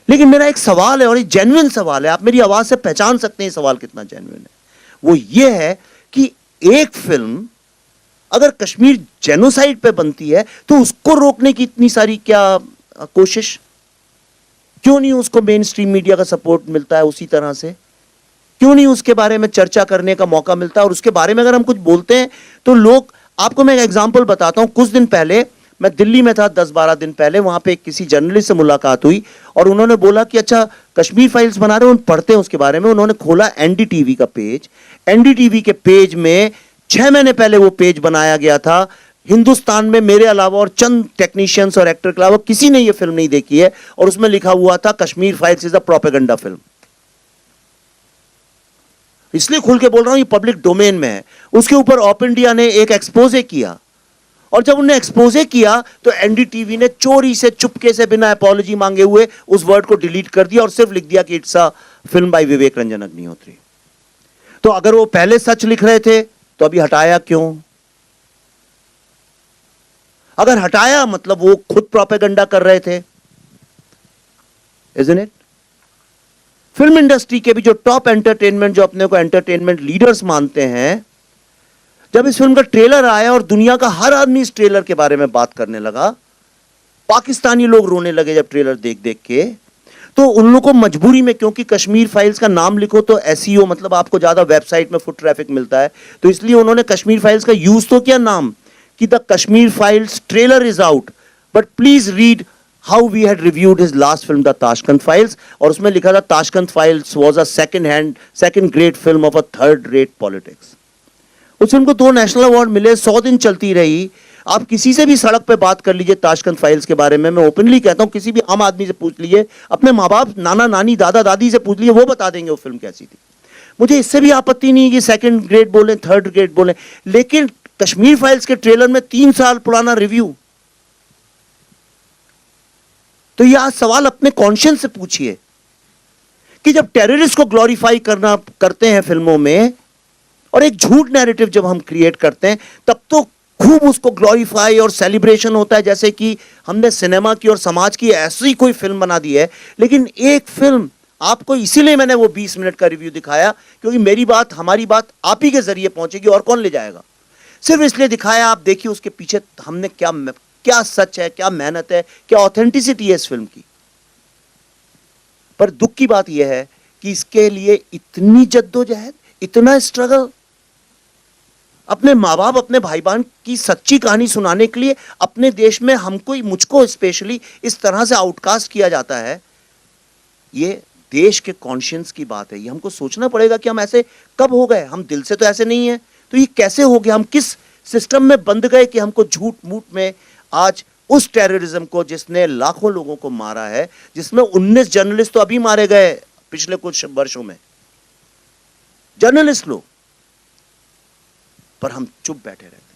लेकिन मेरा एक सवाल है, और ये जेन्युइन सवाल है, आप मेरी आवाज से पहचान सकते हैं सवाल कितना जेन्युइन है। वो ये है कि एक फिल्म अगर कश्मीर जेनोसाइड पे बनती है तो उसको रोकने की इतनी सारी क्या कोशिश, क्यों नहीं उसको मेन स्ट्रीम मीडिया का सपोर्ट मिलता है उसी तरह से? क्यों नहीं उसके बारे में चर्चा करने का मौका मिलता है? और उसके बारे में अगर हम कुछ बोलते हैं तो लोग, आपको मैं एक एग्जांपल बताता हूं। कुछ दिन पहले मैं दिल्ली में था, 10-12 दिन पहले, वहां पे किसी जर्नलिस्ट से मुलाकात हुई और उन्होंने बोला कि अच्छा कश्मीर फाइल्स बना रहे हो, पढ़ते हैं उसके बारे में। उन्होंने खोला एनडीटीवी का पेज। एनडीटीवी के पेज में 6 महीने पहले वो पेज बनाया गया था। हिंदुस्तान में मेरे अलावा और चंद टेक्नीशियंस और एक्टर के अलावा किसी ने ये फिल्म नहीं देखी है, और उसमें लिखा हुआ था Kashmir files is a propaganda film. इसलिए खुल के बोल रहा हूं, ये पब्लिक डोमेन में है। उसके ऊपर ऑप इंडिया ने एक एक्सपोजे किया, और जब उन्होंने एक्सपोजे किया तो एनडीटीवी ने चोरी से, चुपके से, बिना अपॉलॉजी मांगे हुए उस वर्ड को डिलीट कर दिया और सिर्फ लिख दिया कि इट्स अ फिल्म बाय विवेक रंजन अग्निहोत्री। तो अगर वो पहले सच लिख रहे थे तो अभी हटाया क्यों? अगर हटाया मतलब वो खुद प्रोपेगेंडा कर रहे थे, इज़न्ट इट? फिल्म इंडस्ट्री के भी जो टॉप एंटरटेनमेंट, जो अपने को एंटरटेनमेंट लीडर्स मानते हैं, जब इस फिल्म का ट्रेलर आया और दुनिया का हर आदमी इस ट्रेलर के बारे में बात करने लगा, पाकिस्तानी लोग रोने लगे जब ट्रेलर देख देख के, तो उन लोगों को मजबूरी में, क्योंकि कश्मीर फाइल्स का नाम लिखो तो एसईओ मतलब आपको ज्यादा वेबसाइट में फुट ट्रैफिक मिलता है, तो इसलिए उन्होंने कश्मीर फाइल्स का यूज तो किया नाम कि The Kashmir Files trailer is out, but please read how we had reviewed his last film The Tashkent Files, और उसमें लिखा था Tashkent Files was a second great film of a third rate politics. उस film को 2 national award मिले, 100 दिन चलती रही। आप किसी से भी सड़क पे बात कर लीजिए ताशकंद फाइल्स के बारे में, मैं ओपनली कहता हूं, किसी भी आम आदमी से पूछ लीजिए, अपने माँ बाप, नाना नानी, दादा दादी से पूछ लीजिए, वो बता देंगे वो फिल्म कैसी थी। मुझे इससे भी आपत्ति नहीं कि सेकंड ग्रेड बोले, थर्ड ग्रेड बोले, लेकिन कश्मीर फाइल्स के ट्रेलर में 3 साल पुराना रिव्यू। तो ये आज सवाल अपने कॉन्शियंस से पूछिए कि जब टेररिस्ट को ग्लोरीफाई करते हैं फिल्मों में, और एक झूठ नैरेटिव जब हम क्रिएट करते हैं, तब तो खूब उसको ग्लोरीफाई और सेलिब्रेशन होता है, जैसे कि हमने सिनेमा की और समाज की ऐसी कोई फिल्म बना दी है। लेकिन एक फिल्म आपको, इसीलिए मैंने वो 20 मिनट का रिव्यू दिखाया, क्योंकि मेरी बात, हमारी बात आप ही के जरिए पहुंचेगी, और कौन ले जाएगा। सिर्फ इसलिए दिखाया, आप देखिए उसके पीछे हमने क्या सच है, क्या मेहनत है, क्या ऑथेंटिसिटी है इस फिल्म की। पर दुख की बात यह है कि इसके लिए इतनी जद्दोजहद, इतना स्ट्रगल, अपने माँ बाप, अपने भाई बहन की सच्ची कहानी सुनाने के लिए अपने देश में हमको, मुझको स्पेशली इस तरह से आउटकास्ट किया जाता है। ये देश के कॉन्शियंस की बात है। ये हमको सोचना पड़ेगा कि हम ऐसे कब हो गए। हम दिल से तो ऐसे नहीं है, तो ये कैसे हो गया? हम किस सिस्टम में बंद गए कि हमको झूठ मूठ में आज उस टेररिज्म को, जिसने लाखों लोगों को मारा है, जिसमें 19 जर्नलिस्ट तो अभी मारे गए पिछले कुछ वर्षों में, जर्नलिस्ट लोग, पर हम चुप बैठे रहते हैं।